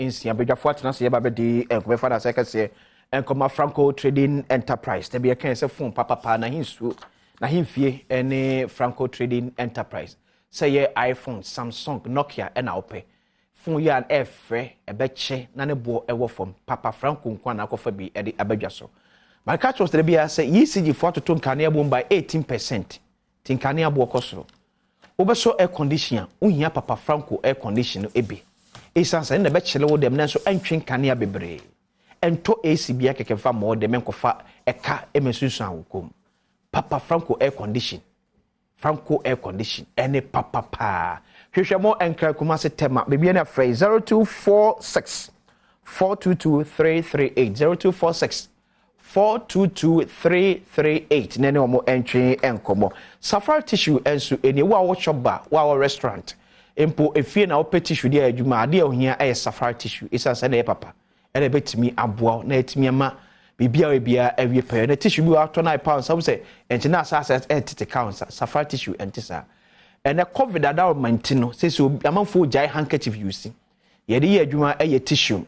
insia bedwafo atena se yeba bedi enkomefa na se kase enkoma Franco Trading Enterprise te be kan se phone papa na hinsu na himfie ene Franco Trading Enterprise say ye iPhone, Samsung, Nokia ena ope phone ya efre ebeche na ne bo ewo fom papa Franco nkwa na akofa bi e de abadwa so my catch was the bia say ECG for to nkane abo by 18% tinkane abo kosoro obeso air conditioner uhia papa Franco air conditioner ebi esansa na be chele wo dem nanso antwe nkane bebre ento AC bia kekefa mo dem enkofa eka emesusu awokom papa Franco air condition ene papa pa hwehwe mo enkra kuma se tema bibia na free 0246 422338 0246 422338 nene omo entwe enkomo safari tissue ensu eni wa shop bar wa restaurant empo efie na ope tissue dia adwuma ade ohia safari tissue isa se na papa ene betimi aboa na etimi ama bibia awie pe na tissue bi wa to na pound so say enti na asase etete count safari tissue entisa ene covid ada mantino say so amanfo jai handkerchief use ye de adwuma tissue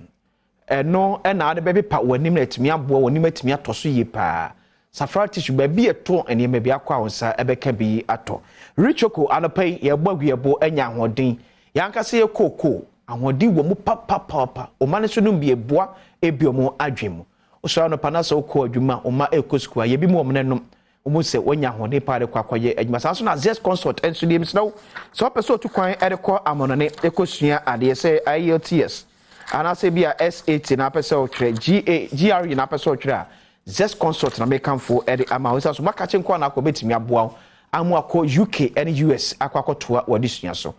no na ade bebe pa wanim na etimi aboa wanim etimi atoso ye pa safari tissue ba bi eto ene ma bi akwa wonsa ebeka bi ato richoko anapai ye gbaguyebo anya hoden yankase ye koko ahodi wo mu papa o mane so no bi eboa ebiomo adwemu so no panasa okọ adwuma o ma ekosukua ye bi mu omnenom o mu se wonya hoden pa de kwakoye adwuma sanso na zest consult enso dem snow so person to kwan edekọ amonone ekosua ade se IELTS ana se bia S80 na pese o kire GRE na pese o kire zest consult na mekanfo ede ama wo so maka chenkwa na akobetimi aboa amu akọ UK and US akwakotoa wadisua so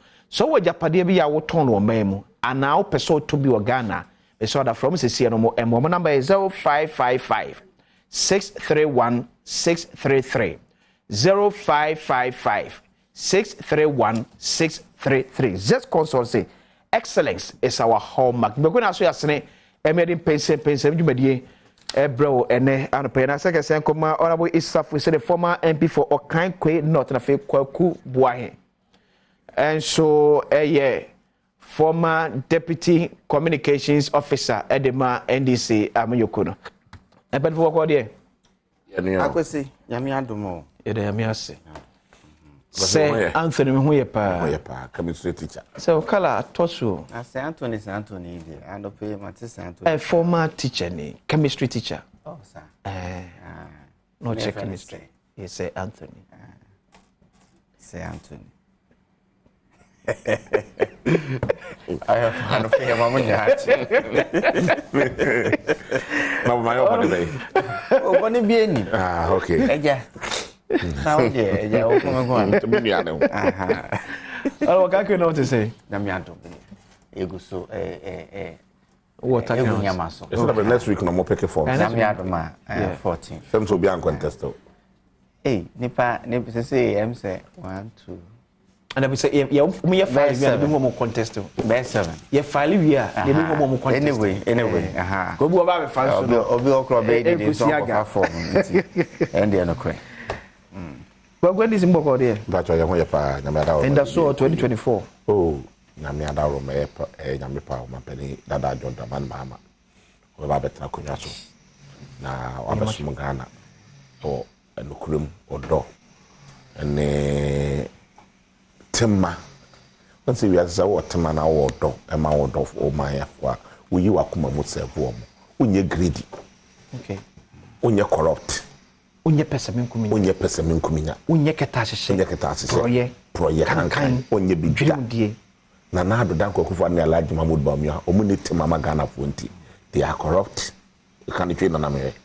wo japade bi ya wo ton wo memu ana wo pese to bi wo Ghana so that from CC no mo number is 0555 631 633 0555 631 633 just consult say excellence is our hallmark me go na so yasene emedi pensem dwumadie bro ene anope na sekese nkoma honorable Isafu say the former MP for Okan Kwe North na fe Kwaku Buahe and so former Deputy Communications Officer Edema NDC Amayokono. Ebe fo ko de. Akwese nyame adomo. Ede nyame ase. Say Anthony me hoye pa. Chemistry teacher. So kala toso. Say Anthony dey. And pay Matisse Anthony. A former teacher ni, chemistry teacher. Oh sir. No check chemistry. He say Anthony. Say Anthony. I have had a fair moment. No, my own day. Oh, one be any. Okay. Yeah. Now, yeah, open to be. Oh, what can I to say? Namianto. You go so, what I can Yamaso. It's not next week, no more pick for Namiadoma 14. Some to be uncontested. Hey, Nipa, say, I'm say 1, 2. And I say, yeah, me a file, we are the more contest. Best 7. Yeah, file, we are the more contest. Anyway, go about a file, Obi baby, and the other cray. But when is in Boko there? But I am here, and that's so 2024. Oh, Namiada Rome, Yamipa, my penny, that I don't demand Mama. Or Babetta Cunyaso. Now, I'm a Smugana or a Nucrum or door. And Timma. Once we are so what man our dog, a mouth of all my affair, will you akuma would say warm? When you're greedy, okay. When you're corrupt, when you're pessimum coming, when you're catastrophe, proye, when you be dream, Nana, the Danko Kufani, like Mahmoud Bamia, or Munit Mama Ghana Punti. They are corrupt. You can't train on America.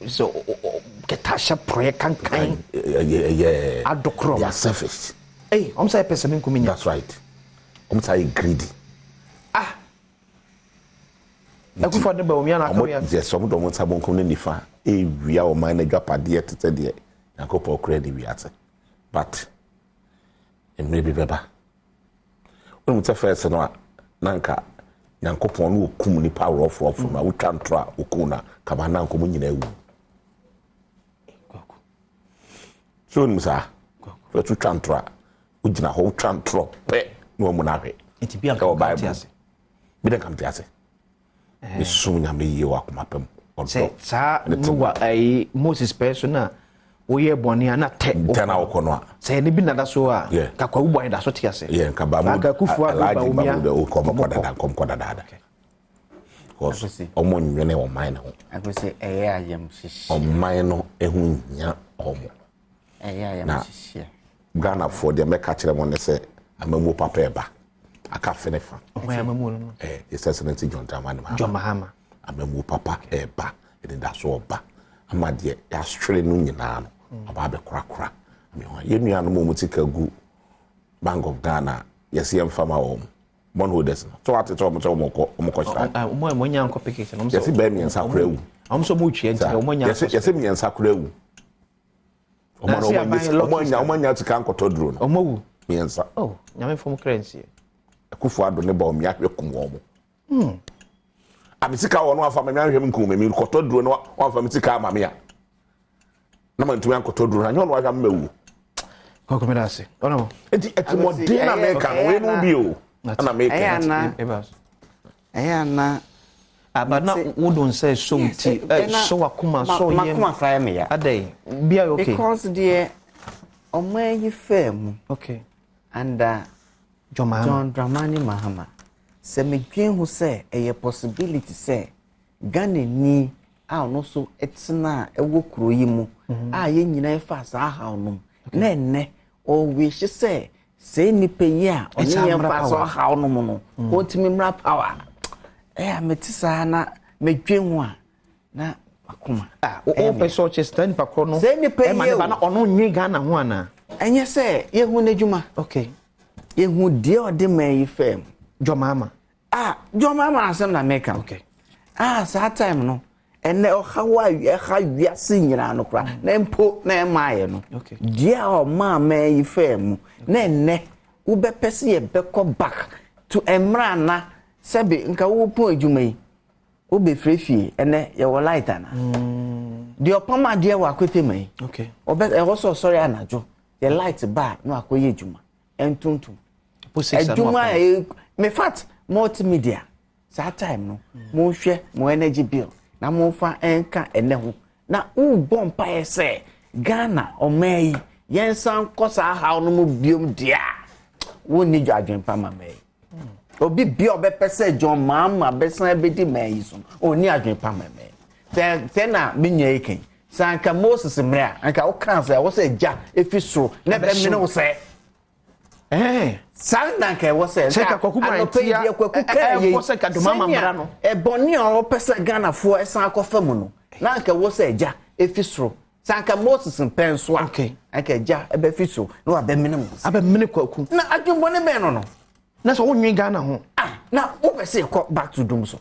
So, Katasha prayer can kind, yeah, Adokro, they are selfish. Hey, I'm saying person coming. That's right. I'm saying greedy. I go for the Bomiana. Yes, some don't want to come in the far. We are manage up a dear to the Nacopo credit we answer. But it may be better. When we say first, Nanka, Nancopon will come the power of from a Utantra, Ukuna, Cabana, Communion. Soon, sir, for two Tantra. Ujina ho trantro pe no munare enti bia ko Bible bi de kam te ase me sum nya me yie wa kuma pam say sa no wa ai Moses person na wo ye boni ana te na wo no a say ne bi na da so a ka kwa wo boni da so te ase ka ba mu ka kufu a ba wo mia o ko da da because omo nwene o man no akwese eye ayam hihie o man no ehu nya omo eye ayam hihie Ghana for the make catch them on say amamu papa eba aka fenefa o ya amamu no His Excellency John Mahama amamu papa eba e da so oba amade ya strele no nyina no aba be krakra me ho ye nua no mo tika gu Bank of Ghana yes yem fama o mon holders no so ate to mo ko sha mo nya nko pikete no so yes be mi ensa kra wu am so mo twie nti mo nya yes mi ensa kra wu o nya tika nkoto duro no o mo wu mi ensa nyame fom currency Kufu ado ne ba o mi ahwe kum wo mo abisika wo no afa me ahwe mkum me koto duro no afa me tika ama me ya na man tumi ankoto duro na nyo no ahwa mewu ko me da se ona mo enti modern na America we no bi o na America ana but na wo don say so ti so akuma so ye makuma fry me ya adai bia okay because the omayi fam okay and John Dramani Mahama se me dwen ho say a possibility say Ghana ni a no so etna ewo kuro yi mu a ye nyina fa sa ha no na enne o wish say ni peyi a oni ye fa so ha no mu no o timi mra power ametisa na me dwen ho a na akoma o person stand pa kro no se ni peyi na ono nyi Ghana ho ana enye say ye hu na djuma okay ye hu de o de man yi fam John Mahama na asem na America okay sa time no ene o hawaii ya sinyina no kra na mpo na emaye no okay dia o ma man yi fam na ene wo be pese ye be ko back to emra na sebe nka wo pon adwuma yi wo be frefie ene ye wo light na di opama dia wa kwete mai okay obe e wo so sorry anajo ye light ba no akoye adwuma entuntum adwuma me fat multimedia that time no mo hwe mo energy bill na mo fa enka ene ho na u bompa ese Ghana o mai yensan kosa ha no mo biom dia woni dwadwen pa ma mai obi bi obe pese John Mahama besan bedi mai so oni adwen pa ma mai te na minya iken sanka Moses mrea anka o kan se wo se ja efisuro na be me no se Sanda nke wose seka kokuma etia wose ka do mama mra no boni o pese Ghana fo esan akofa mu no na nke wose eja efisuro sanka Moses mpenso okay anka eja ebe fisuro no abe mene kwaku na adwumbo ne ben no na so wonwi Ghana ho na wo pese ko back to dum so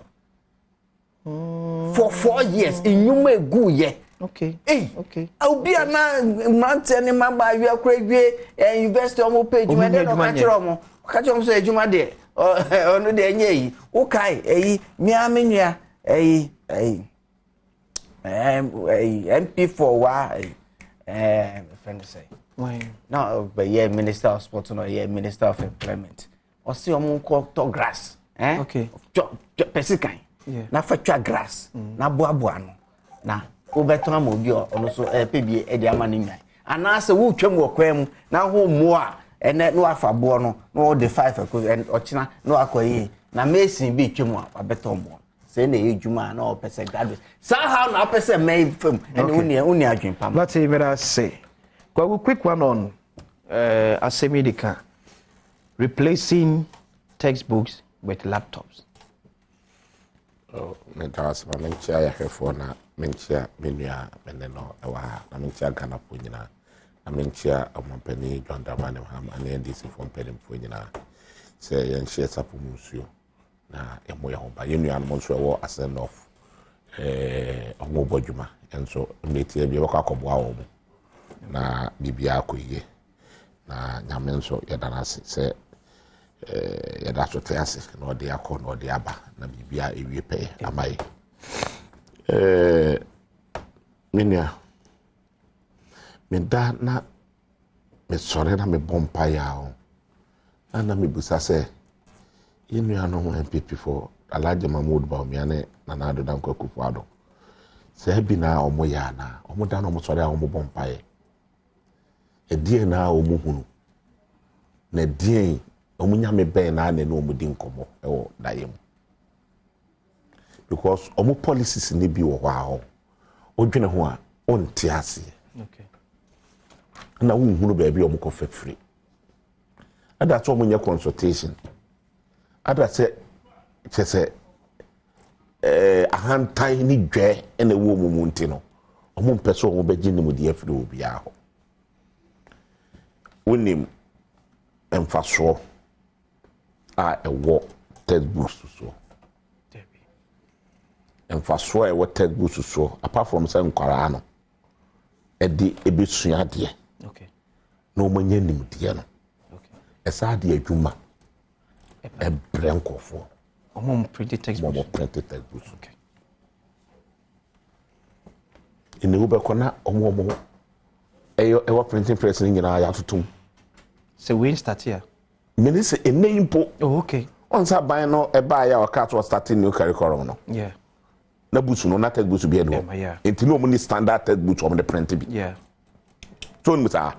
for 4 years inyuma egu ye okay okay obia na mante ne maba wi akradwe university omo page we dey no ka chiro mo so ejuma de onu de enye yi wo kai mi amenua MP4 wa friend say why now be ye minister of sport no ye minister of employment o si omo ko to grass okay pesikan na fatwa grass na boaboa no na wo beto am obi ono so pebie e de ama ne nwan ana se wo twam wo kwam na ho mo a ene no afabo no no de 5 ko ochina no akoyi na mesin bi twam a abeto mo se na ejuma na o pese graduate somehow na pese mai fam ene uni adwen pam let's see what I say go quick one on asemidika replacing textbooks with laptops mentas ma menchia ya hefo na menchia menua meneno ewa na menchia Ghana po nyina na menchia amampani John Dramani Mahama na NDC for mpani po nyina se yen share sapo musuo na emo ya hoba yenua no nso ewo ascend of omo bodwuma enso metie bi bako akoboa wo na bibia akoye na nyame nso yedana se yada so tease na odi akọ na odi aba na bibia ewie pe amai minia meda na me sore na me bompa ya o ana me busa se Yenu no MPP for Alaje Mahmoud Bawumia na Nana Adom Adom. Se bi na omo ya na omo da na omo sori a omo bompae. Edie na omo hunu. Na die omo nyame ben na na omo di nkomo ewo dayem. Because omo policies ni bi wo hwa odwene ho a onte ase. Okay. Na wo hunu ba bi omo ko free. Ada to omo nya consultation. Ada se ahantan ni dwe ene wo mu nti no omo mpeso omo beji ni mu de afiri obi aho wonim emfaso a ewo textbooks so debi emfaso ewo textbooks so apart from say nkwara no edi ebesua de okay no omo nya nim de no okay esa de adwuma ebrenkofo omo printed textbooks. Momo printed textbooks. Okay. In the Uber corner, omo ewa printing press ni nyina ya tutum. So we start here. Meni se ene impo. Oh, okay. Onsa ban no e ba ya waka to starting new curriculum no. Yeah. Na books no na textbooks bi e no. Yeah. Enti no mo ni standard textbooks o mo de print bi. Yeah. So ni sa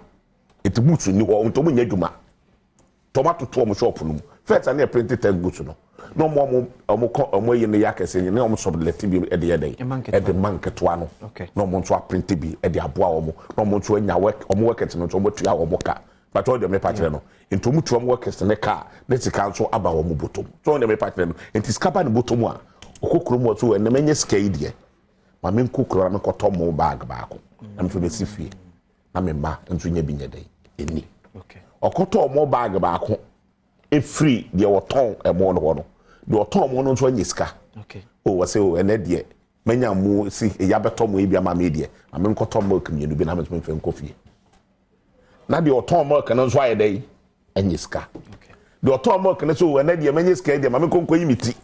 enti books ni ho onto mo nya dwuma. Tomato to mo shop no. First na printed textbooks no. No mo yi ne yakese ni no mo so let bi e de manketo ano no mo nso print bi e de aboa wo mo no mo nso anya work workers no so mo tua wo mo ka but all the me patch no into mo tua mo workers ne ka ne sika nso aba wo mo botom so all the me patch no into skaba ne botom a okokro mo so ne menye sika idie ma me nkokro na ko mo bag baako na me fe sifie na me ma nso nya bi nya dai eni okay okoto mo bag baako e free de wo ton e mo no do oton mo no so anyiska okay o wase o ene de manya mu si e ya beto mo e bia ma me de ma me nkoto mo kamienu bi na me mfe nkofie na de oton mo kan so aye dai anyiska okay de oton mo kan so ene de manyiska de ma me konko yimiti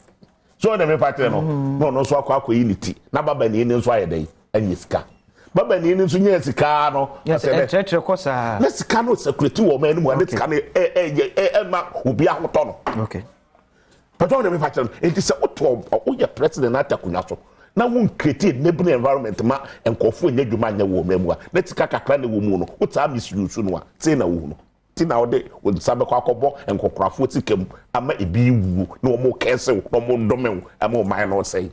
so na me patre no no so akwa yimiti na baba ni ni so aye dai anyiska baba ni ni so nya sika no tretre ko sa na sika no security wo ma ni mu ade sika no ma obi ahoto no okay. But all the me patch it is a president atakunya so na won create neighboring environment ma enkofo nya dwuma nya wo memu na tika kakra na wo mu no uta misuse no a say na wo no ti na wo de wo sabe kwa kobo enkokrafo tikam ama ebi wu na wo mo kese no mo ndome ama o man no say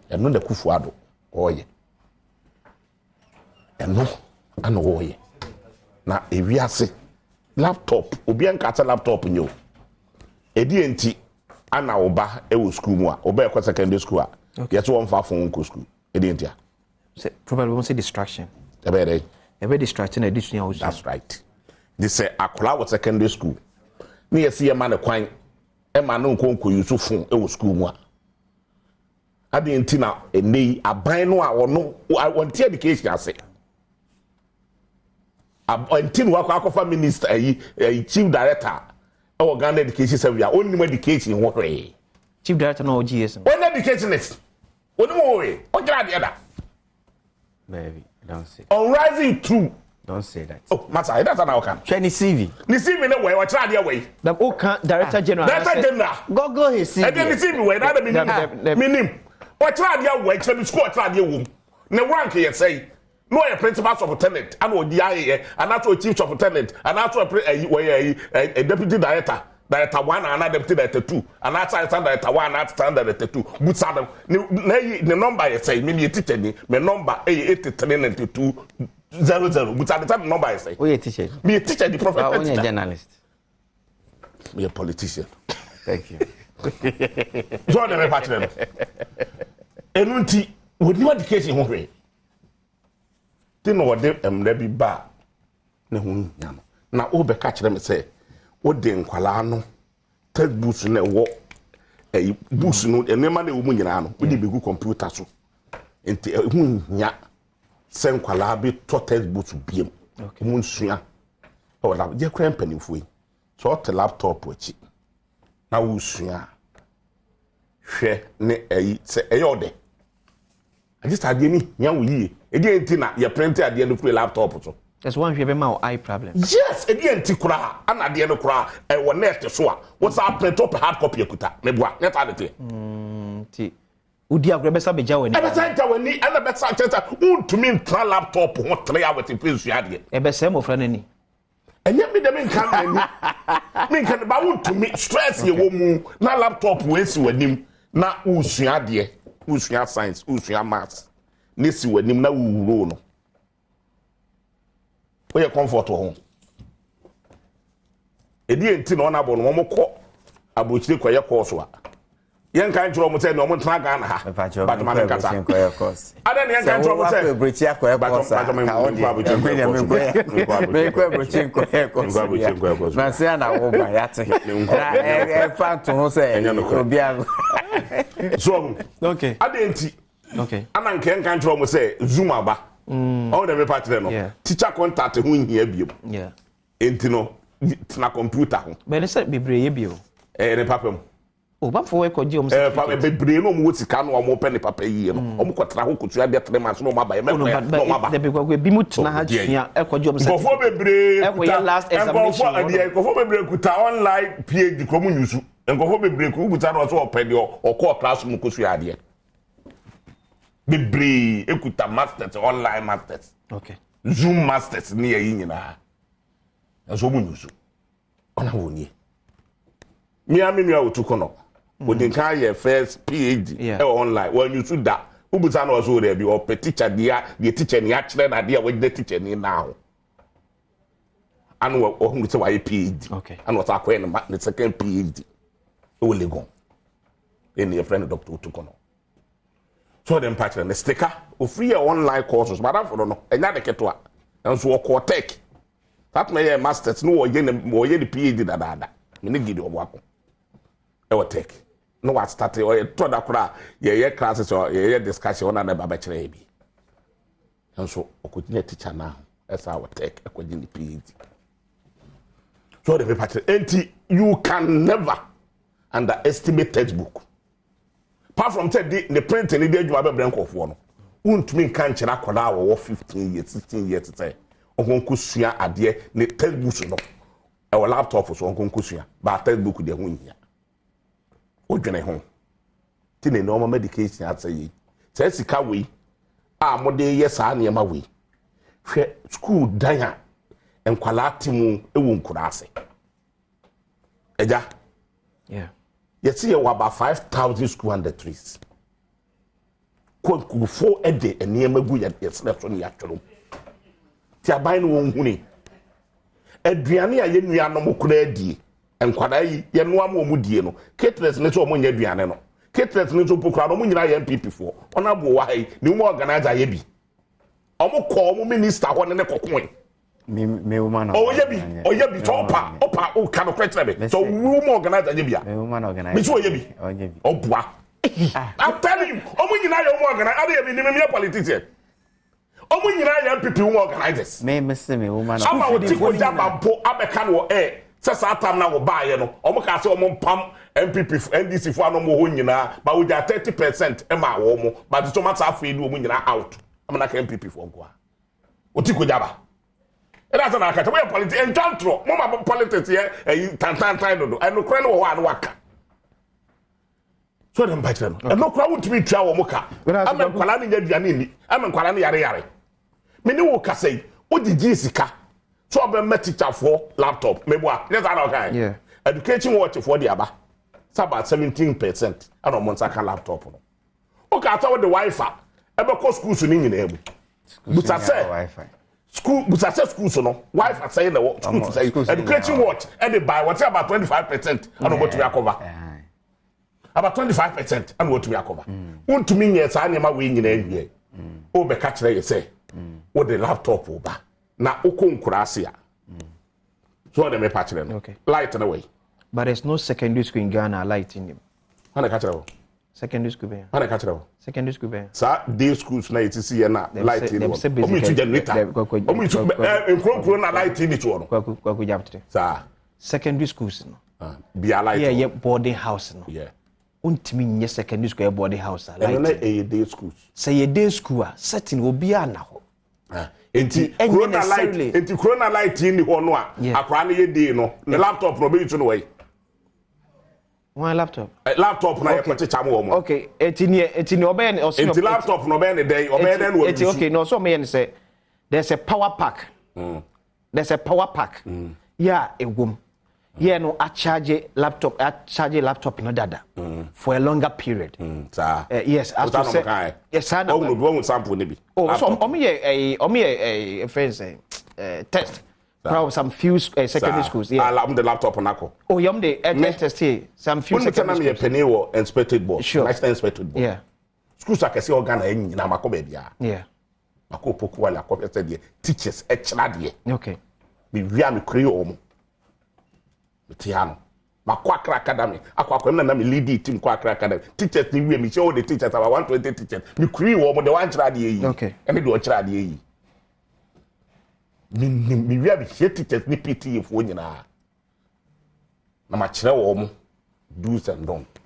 eno na kufu ado oye eno ana oye na ewiase laptop obi enkata laptop nyo edi enti ana oba e wo school mu a oba e kwa secondary school a yes one fa phone ko school edi enti a probably won't say distraction ebe distracting edition also. That's right. They say akola wo secondary school ni yesi e ma ne kwan e ma no nkonko yusu phone e wo school mu a adi enti na enei aban no a wono wonte education ase enti no akwa minister chief director our Ghana education service only education what way chief director no GS only education is only more way what grade the other baby don't say on rising through don't say that oh matter that's an outcome Chinese CV the CV no way what grade way the oka director general go his CV and then the CV way that meaning what grade way tell me school grade wo na rank you say no a principal superintendent and o DIA and also chief superintendent and also a deputy director 1 and deputy director 2 and outside director 1 and director 2 but sadam the number you say me teacher ni me number 8392 00 but at the time number you say we a teacher me a teacher the prophet we a journalist me a politician thank you so the me partner enunti we need education ho hwe ti no wode emre bi ba ne ho nya no na o be ka kire me say o de nkwala no textbooks na wo books no enema na wo mu nyina no o de begu computer so enti hu nya se nkwala bi to textbooks biem mu nsua o la je kran panimfo yi so o te laptop achi na wo sua hwe ne se ode I just had any young ye. Again, Tina, your printer at the end of the laptop. So, There's one you have my eye problem. Yes, again tikura ana de no kura e wo net so a wo sa print up hard copy akuta me boa net adete ti udi agro be sa beja wani e be sa ja wani ana be sa cheta untumi ntra laptop ho 3 hours in place ade e be se mo fra nani enye me de me nkan nani me nkan ba untumi stress ye wo mu na laptop we si wanim na usua ade usua science usua maths ni si wanim na wuro no we comfort ho edi enti na ona bo no mo kọ abochire koye course wa yen kan tro mo say no mo tena Ghana ha Badwam Mpensenpensemu koye course ada ne yen kan tro mo say abochire koye course me ko abochire koye course na say na wo ba yate e fa to ho say obi ago so okay ada enti okay ana nken kan tro mo say zoom aba all the part there no teacher contact hu hia biem enti no na computer ho be ne say bebreye bio ne papam o ba fo we ko ji o mo say bebreye no mo sika no mo pe ne papa yi no o mo kwatra ho kutua de 3 months no mo aba no mo aba de be ko bi mut na ha tia e ko ji o mo say go bebreye e ko ya last examination go for bebreye kuta online PhD ko mu nyusu go for bebreye ku buta no so o pe de o ko classroom ko su ade bebree ekuta masters online masters okay Zoom masters ni yi nyina aso mu nyusu ona woni mi otuko no wodi kan ye first PhD online when you should da ubuta na oso there bi o pe teacher dia the teacher ni akire na dia we the teacher ni now anu o hu se wa PhD okay anu o ta ko the second PhD o le gon eni your friend Dr. Otuko no so them pattern the sticker o free online courses but that for no enya de keto a so o tech that may masters no o ye the PhD da me ne gidi obo akọ e o tech no what start o to da kura ye classes or ye discussion na ba kire bi so o ko tinye teacher now esa o tech e ko the PhD so the pattern enti you can never underestimate textbook. Apart from the print and the adwuma be brenkofo no untumi kan kira koda wo 15 years 16 years say onkonko sua ade ne textbook no e wo laptop so onkonko sua ba textbook de ho nhia odwene ho ti ne normal medication atsayi say sika we a mode ye saa ne ma we hwe school dan a enkwala timu ewu nkura ase eja yes, you have about 5,000 school under trees. Could four a day and near Magu at yes, left on the actual. Tiabain won't huni. Adriania, you are no more credi, and Quadai, you know, Mudiano. Caterers, little money, Adriano. Caterers, little book, I don't mean I am people for. On a boy, new organizer, Yebi. Omo call minister one in a coin. Me woman yebi opa o kan kwetire be so room organizer yebia me woman organizer me so yebi obua I'm telling you omo nyina ye woman organizer ade yebi ni me politician omo nyina ye MPP woman organizers me say me woman ama wo ti ko jaba mpo abeka no se sa atam na wo baaye no omo ka se omo pam MPP NDC fo anom ho nyina ba wo ja 30% e ma wo mo ba to matter afi ni omo nyina out amana ka MPP fo nko a wo ti ko jaba that's an akata we politics and jantro mama politics here tantan do and no kran wo wa no waka so dem bache no and no kran won't be twa wo muka am kwala ne yaduane ni am kwala ne yare me ne wo kasai o digi sika so obem teacher for laptop me boa let's are okay yeah education watch for the aba about 17% and on months laptop no o ka ta with the wifi e be ko school so ni nyina ebu but I say wifi school but access school so no wife say the school say education watch and they buy what about 25% and what we cover about 25% and what we cover want to mean yes ani ma we nyina ewie o be ka kire say what the laptop oba na okonkura ase a so dem pa kire no light na way but there's no secondary school in Ghana light in them ana ka kire secondary school be ana ka kire secondary school be sa day schools na it see na light in them omu tu generator omu tu en na light in it no kwaku japte sa secondary schools no be a light yeah boarding house no yeah untimi nye secondary school boarding house light na day schools say day school setting obi ana ho enti corona light ni ho no a akra na ye dey no the laptop no be you no way one laptop na ye kwachecha mo mo okay enti obey ne osi enti laptop no be ne dey obey ne no enti okay no so me yen say there's a power pack yeah egum yeah no a charge laptop no dada for a longer period yes as to say yes I know we sample ne bi so omo friends test for some few secondary schools yeah I'm the laptop nako yom the test here some few secondary schools penny wo inspected board national inspected board yeah schools akese organa enyi na makoba bia yeah makopoku wala akopese de teachers echira de okay me wia me kure omo tiano makwa akra academy akwa na me lead team kwa akra academy teachers ni wi me show the teachers about 120 teachers me kuri wo mo de wan chira de yi okay ene de o chira de yi me wi abi teachers ni PTA fo nyina na ma chira wo mo do's and don't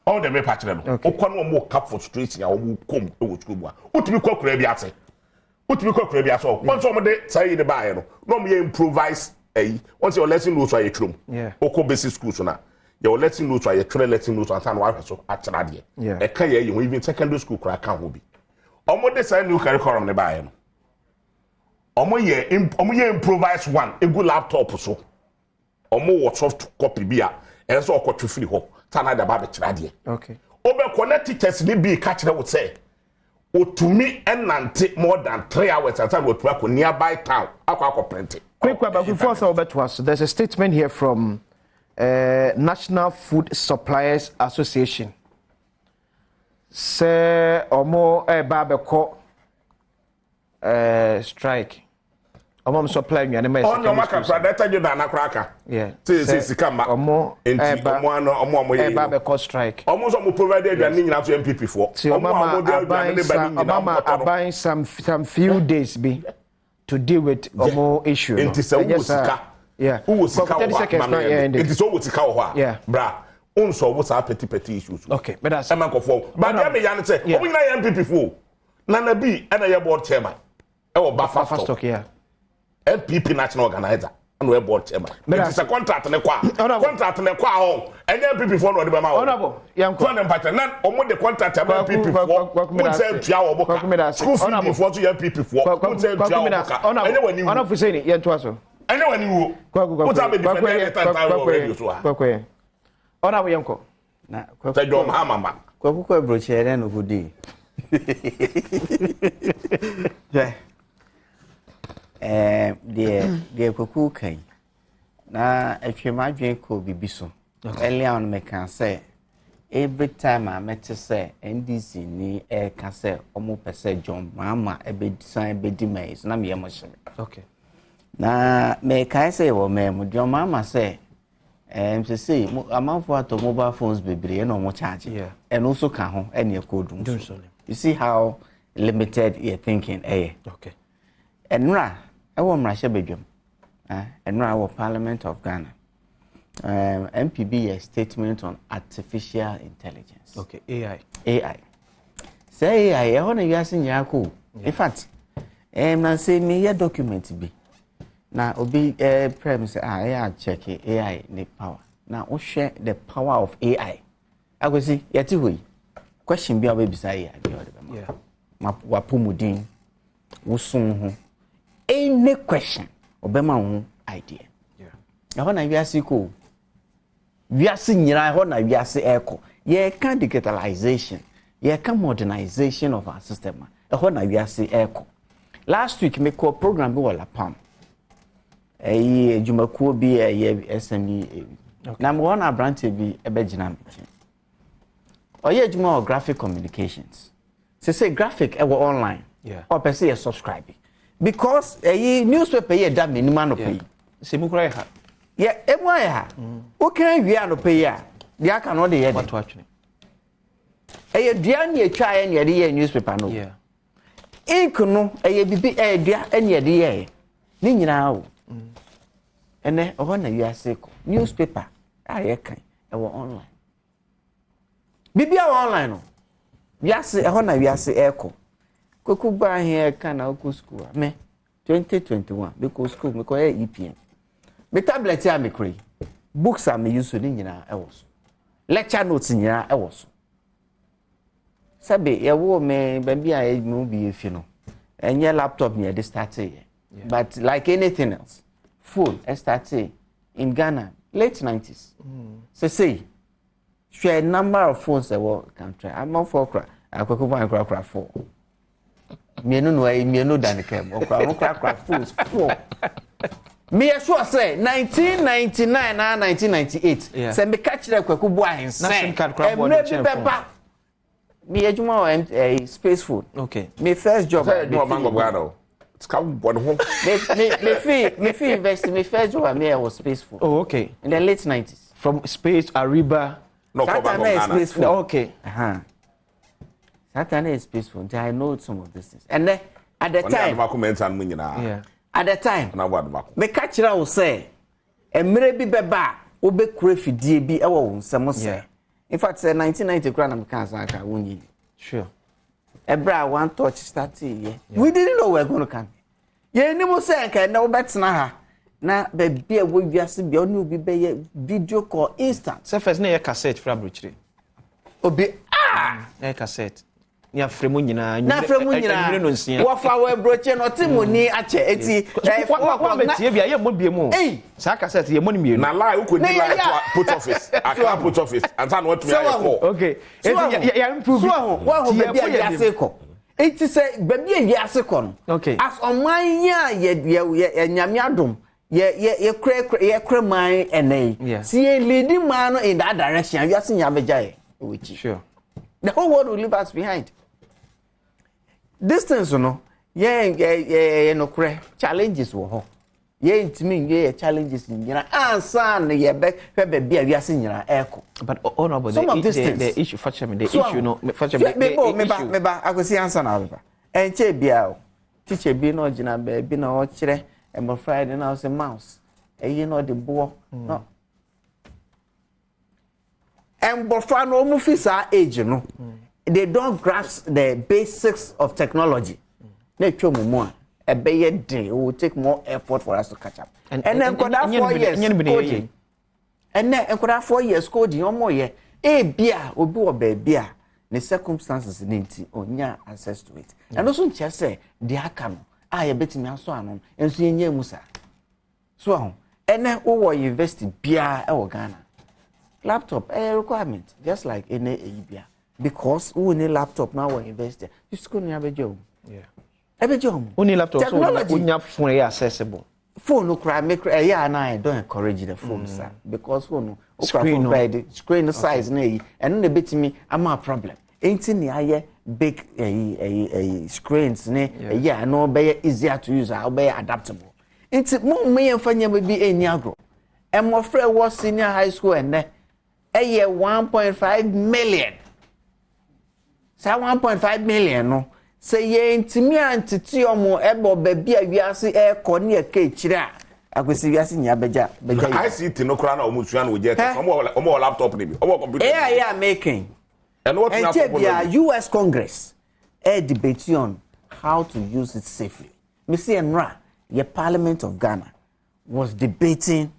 all the me pa chira no okwa no mo cap for straight ya wo kom e wo school mu a otumi kwa kura bi ase once mo de say the buy no me improvise once your lesson notes are trum oko basic school so na your lesson notes are three lesson notes and san wa so atira de e kan ye even secondary school kura kan ho bi omo de say new curriculum ne buy no omo ye improvise one a good laptop so omo what soft copy bia e so okotwe free ho san na da ba be tira de okay obe connect teachers ni bi ka kire wo say otumi enante more than 3 hours at time we to nearby town akwa print quick but before so to us there's a statement here from National Food Suppliers Association say omo ba be ko strike omo supply nwane me on your market predator you na kraka yeah say sikama omo omo ye ba be ko strike omo so mo provide aduane nyina to MPP for omo aban some few days be to deal with omo issue it is a sika yeah who sika 30 seconds now it is so sika ho yeah bra on so what are petty issues okay but that's am for but dem me yan say omo nyina MPP for na bi na ye board chairman e wo ba fast talk yeah MPP national organizer and we board chairman it is a contract ne kwa ho any MPP for no de ma ho honorable yanko so dem pattern na omo de contract MPP for we say tua wo boka school fee for to MPP for we say tua wo boka honorable say ni yento aso anyone you put up a different time already so kwakwe honorable yanko na kwakwe dom ha mama kwakwe broche na no gudi de kwaku kan na atwema adwen ko bibiso earlier on me can say every time I met say NDC ni can say omo pese John mama ebedisan ebedi mai so na me yemo hye okay na me can say wo me mu John mama say say amount to mobile phones bebre na omo charge and also can ho ene ekodum you see how limited you're thinking okay enra ewo mrahye bedwam enra wo Parliament of Ghana MPB a statement on artificial intelligence okay AI say AI e hono wiase nyako in fact na say me ya document bi na obi prem say I check AI ni power na o share the power of AI agosi yati hoyi question bi abebisa AI bi yeah wapomudin wusun ho any question obema ho idea yeah ho na wiase ko wiase nyira ho na wiase eko ye can digitalization ye can modernization of our system ho na wiase eko last week me ko program bi wala pam jumakuo bi ye SME na mo na branch bi ebegina mechi oye juma graphic communications say graphic ever online or per se subscribe because newspaper here that minimum no pay se mu kura ha yeah emu ha o kan wi an pay ya they aka no dey here what watching dua na etwa ya na dey newspaper no yeah ink no bibi dua na dey here ni nyina o ene o na wi ase ko newspaper kan ever online bibi online no wiase ho na wiase eko koku ba here kan na oku school me 2021 because school me call EPM. Me tablet ya me kre. Books are me use so ni nyina e wo so. Lecture notes nyina e wo so. Sabe ye wo me baby a me bi efi no. Enye laptop me dey start here. But like anything else, phone started in Ghana late 90s. So say share number of phones that were country. I'm not for cry. I could go and cry for. Me no than the came. Cry phones 4. Me sure say 1999 and 1998. Say me catch the kwaku boy and say. Me ejuma a space phone. Okay. Me first job. No mango brado. It's come one home. Me fee invest. Me first job me was space phone. Oh, okay. In the late 90s. From space Ariba. No, space phone. Okay. Saturday is space phone. I know some of these things. And then at the time. Yeah. At the time. Me catch it say. And maybe beba. Obe krefi DB. Ewa unsamo say. In fact, 1990 grand am cancer won. Sure. Ebra one touch started. Yeah. We didn't know we were going to come. Yeah, ni mo say nka na obetena ha. Na baby a we wiase bia oni obi be video call instant. Say first na ye cassette fra brochire. Obi cassette. Ni afremu nyina. Na afremu nyina. Wo fa we brochire no timoni ache eti. Wa metie bia ye mo bie mu. Sa cassette ye mo ni mienu. Na lie uko ni lie to put office. Aka put office. And say what me call. Okay. Eti ya improve. So wo baby a wiase ko. Eti say baby a wiase ko no. Okay. As oman ya ye nyame adom. Ye kre man enei. See ye leading man in that direction. You are seeing Yabeja. Sure. The whole world will leave us behind. Distance, you know, no cre challenges were. Ye to me, ye challenges in your answer, ye back, baby, we are seeing your echo. But oh no, but the issue, fetch me, the issue, no, fetch me, I could see answer now. And che biao, teacher be no jina, be no chere, and my Friday now say mouse. And you know the boy, no. And Bofano Mufisa age, you know. They don't grasp the basics of technology. They show me more. A better day will take more effort for us to catch up. And then could have 4 years coding. And then could have 4 years coding or more. Yeah, a beer will be a baby. The circumstances need to own access to it. And also, just say, the Hakam, I bet me so on, and seeing ye Musa. So, and then over invested beer or Ghana. Laptop a requirement, just like any beer. Because we need laptop now we're investing. You school have a job. Yeah. Every job. We need laptop technology. So we have phone accessible. Phone no cry make yeah and I don't encourage the phone sir. Because phone screen size and then they bet me I'm a problem. Ain't in the big screens yeah no be easier to use I'll be adaptable. It's more me and fanya be a nyagro. And my friend was senior high school and a year 1.5 million. Say 1.5 million no. Say ye ntimi antiti omo ebo baby a wiase e ko ne eke kire a akwesi wiase nya beja ICT no kra na omusua no je omo laptop ni bi omo computer yeah making and what na for US Congress debate on how to use it safely. Me see enra the Parliament of Ghana was debating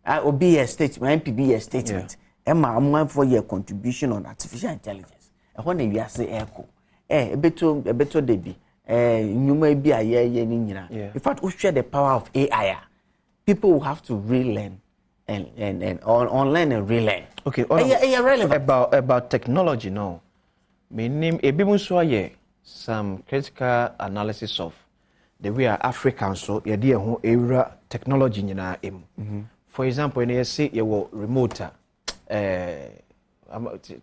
obi statement MPB statement Emma amman for your contribution on artificial intelligence. When you say echo, beto debi, nyuma bi aye ni nyina. In fact, we share the power of AI. People will have to relearn and unlearn and relearn. Okay, relevant about technology now. Me name ebimunso some critical analysis of the way Africans so ye dey ho era technology nyina em. For example, you say you remote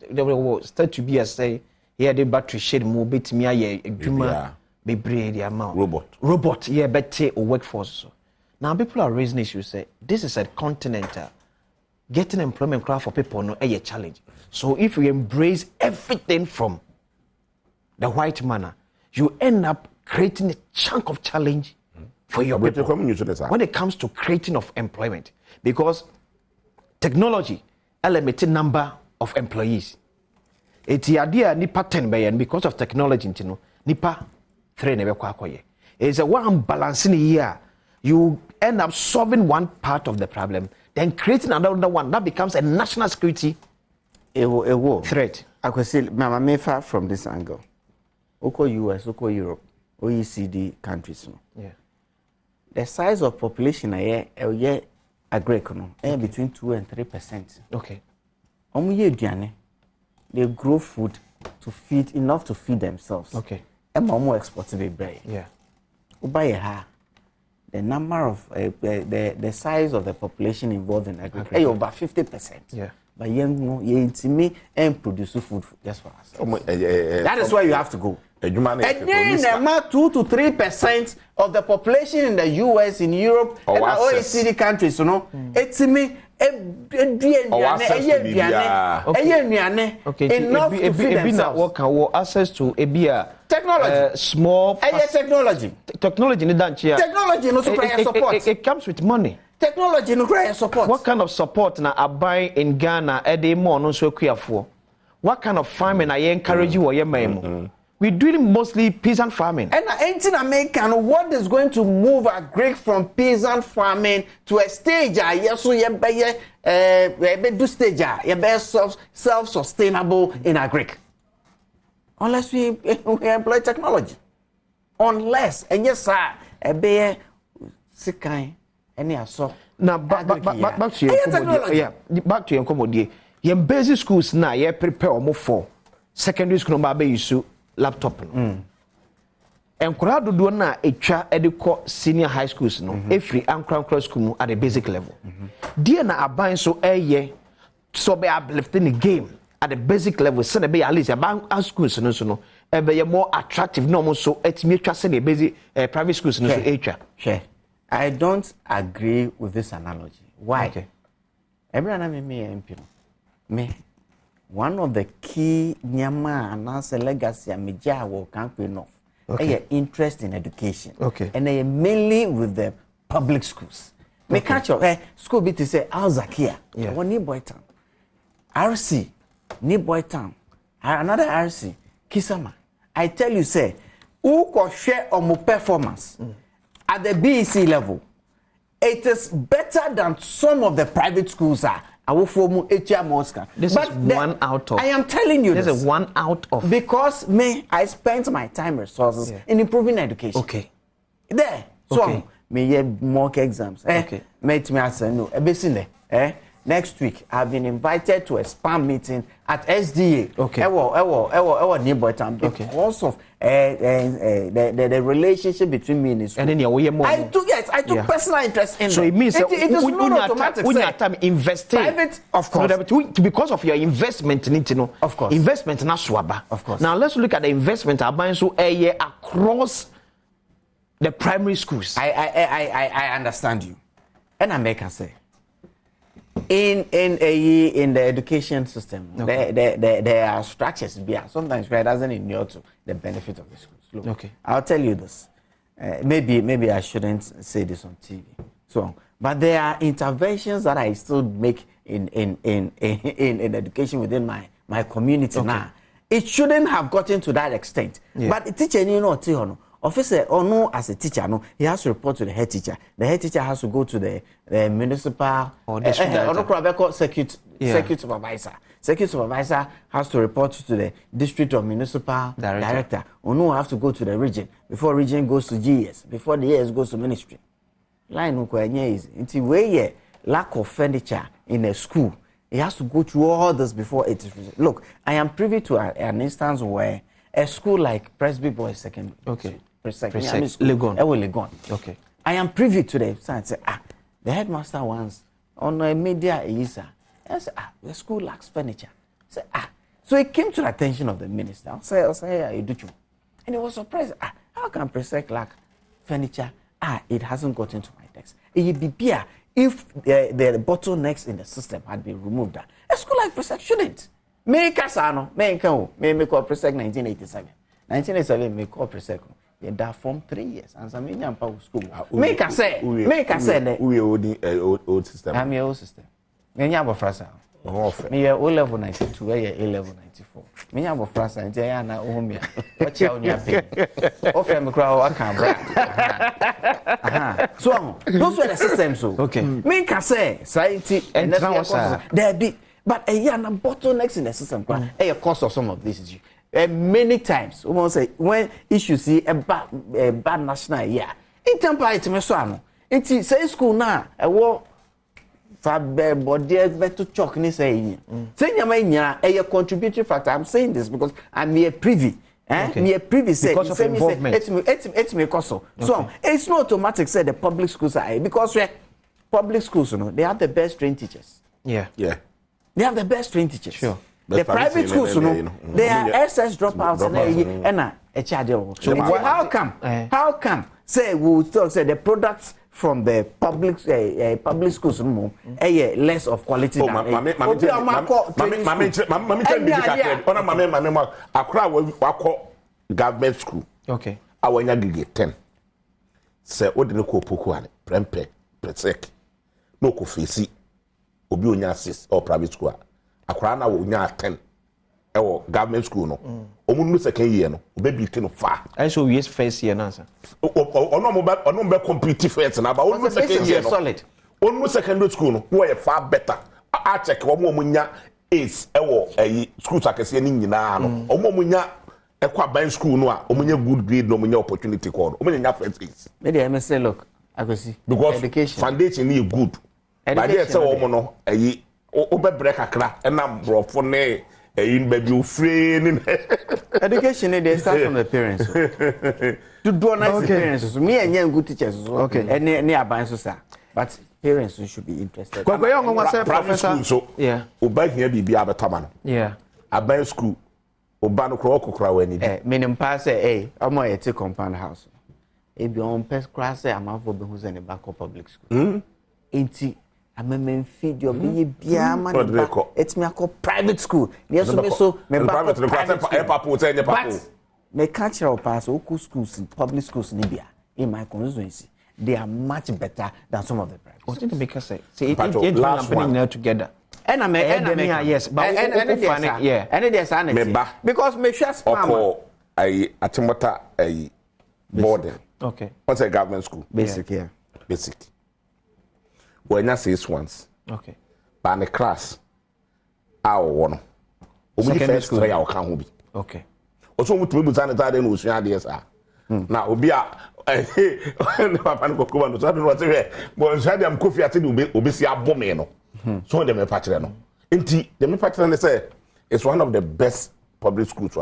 there will start to be a say here the battery shade more bit me a juma be braid the amount robot yeah better or workforce so now people are raising issues say this is a continental getting employment crowd for people no a challenge. So if you embrace everything from the white manner you end up creating a chunk of challenge for your people when it comes to creating of employment because technology a limited number of employees. Eti idea nipa 10 bayen because of technology ntino nipa 3 na be kwa akoye. It's a one balancing here. You end up solving one part of the problem, then creating another one that becomes a national security threat. I could say, Mama Mefa from this angle. Oko US, Oko Europe, OECD countries. Yeah. The size of population a between 2 and 3%. Okay. They grow food to feed enough to feed themselves. Okay. And more export to be bread. Yeah. The number of the size of the population involved in agriculture is over 50%. Yeah. But you intimate and produce food just for us. That is where you have to go. And then 2 to 3% of the population in the US, in Europe, and the OECD countries, you know, it's me. Enough to feed themselves. Access to technology, small technology. Technology no support. It comes with money. Technology no support. What kind of support na abai in Ghana more no so for? What kind of farming I encourage you or your memo? We're doing mostly peasant farming. And in America, what is going to move a Greek from peasant farming to a stage? Yes, so you do stage. You be self-sustainable in a Greek. Unless we employ technology. Unless, and yes, sir, a bear sikai any aso. Now back to your yeah, back to your commodity. Your basic schools now, you prepare more for secondary school no baby issue. Laptop no. Enkura dodo na etwa ediko senior high schools no every ankra school at the basic level. Dear na aban so so be uplifting the game at the basic level so be at least aban schools no so no be more attractive no so etimi twa se the basic private schools no so etwa. Sure. I don't agree with this analogy. Why? Okay. Everyone me one of the key nyama and legacy media will can't be enough. Interest in education. Okay. And they mainly with the public schools. Me catch up school bit to say Al-Zakia. Yeah. One New Boy Town. RC. New Boy Town. Another RC. Kisama. I tell you, say, who can share on my performance at the BEC level? It is better than some of the private schools are. This is one out of. I am telling you this. This is one out of. Because I spent my time resources in improving education. Okay. There. So me mock exams. Okay. Mate me answer no. Next week I've been invited to a spam meeting at SDA. Okay. Ewo nearby town because of the relationship between me and his school. And then I took personal interest in so it means it is not automatic. When you time investing private, of course. So because of your investment in it, you know. Of course. Investment na swaba. Of course. Now let's look at the investment so a year across the primary schools. I understand you. And I make say in the education system, there are structures. Sometimes it doesn't inure to the benefit of the schools. Look, okay. I'll tell you this. Maybe I shouldn't say this on TV. But there are interventions that I still make in education within my community now. It shouldn't have gotten to that extent. Yeah. But the teacher, officer or no, as a teacher, no, he has to report to the head teacher. The head teacher has to go to the municipal or circuit supervisor. Circuit supervisor has to report to the district or municipal director. Or no, have to go to the region before region goes to GS, before the GS goes to ministry. Line no easy. Until where lack of furniture in a school, he has to go through all this before it is. Look, I am privy to an instance where a school like Presby Boys Secondary. Okay. Legon. Okay. I am privy to the science. The headmaster once on a media I said, the school lacks furniture. I said, so it came to the attention of the minister. I say, and he was surprised. How can Presec lack furniture? It hasn't gotten to my desk. It would be beer if the bottlenecks in the system had been removed. A school like Presec shouldn't. Me call Presec 1987. 1987 me call Presec. That form 3 years and some Indian power school. Make us say, old system. I'm your old system. Many of us Me O level 92, A level 94. Me have a France and Diana Omia. Watch out, your pay. Offer me crowd, I can't brag. So, those were the systems. Okay. Me can say, science and that's there be, but a yana bottlenecks in the system. A cost of some of this. Many times, we say when issues see a bad national year. In temper, it's me so. It's say school now. A war. But to chalk ni say a contributory factor. I'm saying this because I'm here privy. Me privy say because of involvement. It's me cost. So it's not automatic say the public schools are because public schools, you know, they have the best trained teachers. Yeah. They have the best trained teachers. Sure. The private schools, you know, they are SS dropouts and a charge. So how come? How come? Say we still say the products from the public schools less of quality than government school. Okay. Awanya gige 10. Say odine ko poku ane prempe presek. No ko fesi obi onya 6 or private school. Akra na wo nya 10. Ewo government school no. Omu second year no obebi te no fa. I so we first year na sir. Ono be complete first na ba onu second year no. Solid. Onu secondary school no wo ye far better. A check omu nya ace ewo schools akese ni nyina no. Omu nya ekwa ban school no a omunya good grade no omunya opportunity call omunya first ace. Me dey say look I go see because education foundation is good. But there say omo no obebre kakra na brofo ne in baby free. Education they start from the parents. To do nice parents. Me and good teachers. Okay. And near bands sir. But parents should be interested. Private school so yeah. Oba here be abetama. Yeah. Aban school oba no kro okokra wani. Menim pass say omo e compound house. E be on pest class say amafo be hu say ne back public school. Enti amemem feed your be bia man. It's me call private school. Yes so me back private school. But me catch your pass oku schools public schools in Libya in my constituency. They are much better than some of the private schools. What because say it happening now together. And I yes, but yeah. And there's sanity. Because me share spam. Atimota boarding. Okay. What's a government school? Basic, yeah. Basic. When you say it once. Okay. But the class, our one. Secondary school, I can't be. Okay. Also, we to be done in Ocean ideas. Now, we are. Papa no kokoma no so no what say but so dem kofi ate no obesi abome no so dem e patire no enti dem e patire no say it's one of the best public schools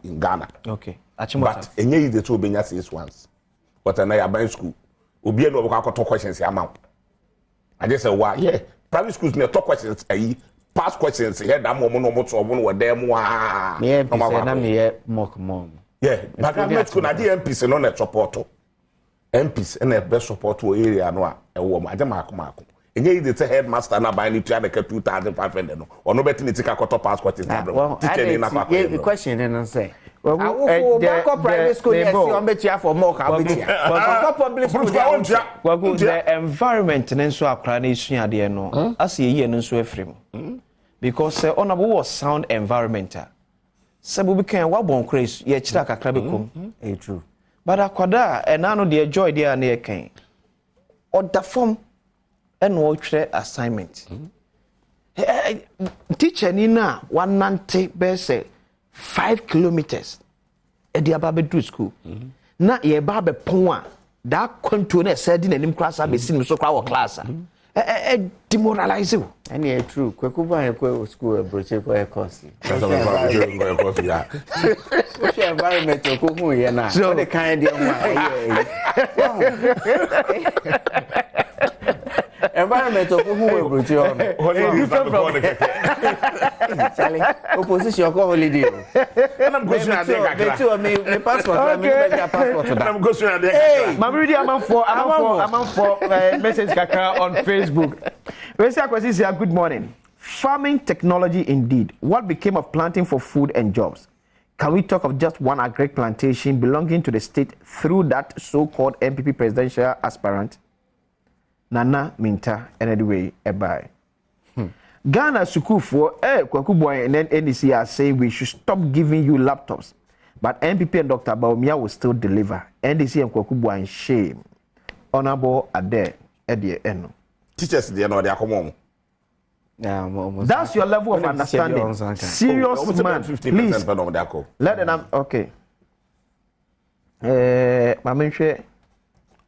in Ghana. Okay. But enye is the two obenya says once but na ya ban school obi no obekwa questions amount I just say why yeah private schools me talk questions past questions here that mo no so omo no dem wa me na me mock mom. Yeah, but government school na the MPs no net support. MPs and the best support to area no a wo ma mako. Enye dey say headmaster na buy ni 2,500 no. Ono beti ni tika koto passport is na bro. Teacher na papa. The question then say. Well, back private school yes, you on betia for more ka betia. But public school the environment nso akra na esua de no. As ye nso afrim. Because honorable was sound environmental. Sabu bi kan wa bon craze ye chira kakra be kom true but akwada enano de joy there na ye kan order form and wo twere assignment teacher ni na 190 be say 5 kilometers e de aba be do school na ye ba be pon a da control na said in anim class be sin so kwa wo class demoralize you. And yeah, true. Kwekuba ekwe school broche kwa course. Yeah. Which environment okuhu ye na. So the kind of environment okuhu broche on. Different from Charlie, opposition ko holiday. And I'm going to me passport, me passport. I'm going to Hey, Mamridi I'm for message kaka on Facebook. We say good morning. Farming technology indeed. What became of planting for food and jobs? Can we talk of just one agric plantation belonging to the state through that so-called MPP presidential aspirant? Nana Minta, anyway, Ebai. Ghana school for Kwaku Boy and then NDC are saying we should stop giving you laptops. But MPP and Dr. Baumia will still deliver. NDC and Kwaku Boy in shame. Honorable Ade Eddie Eno. Teachers, they know they are coming. That's your level of understanding. Serious man. Please. Let them. Okay.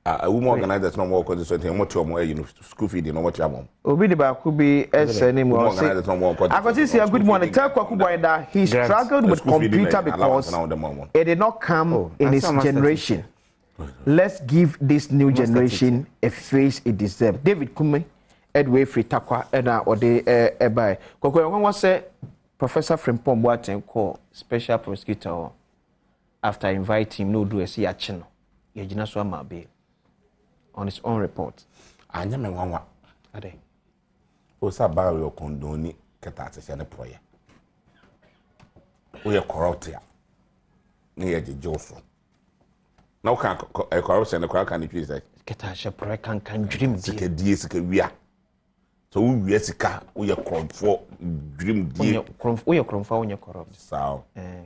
A woman organizers no more because they want to school feeding or what you want. Obi de ba could be anymore. I got to see a good morning. Tell Kwaku Boy that he struggled with computer because it did not come in his generation. Let's give this new generation a face it deserves. David Kume, Edway Fritakwa, Eda Ode Ebai. Kwaku, when was say Professor Frimpong Boateng call special prosecutor after inviting him no do a see a channel. Yejina so ma be on his own report. Anya me wanwa. Ade. O sa ba yo kondoni keta atese ne proye. O ye corrupt ya. Ne ye jejoso. Na o kan corruption ne kwa kan ni pise. Keta she proye kan dream die. Sike die sike wia. So wo wia sika o ye corrupt for dream die. O ye corrupt o ye corrupt. So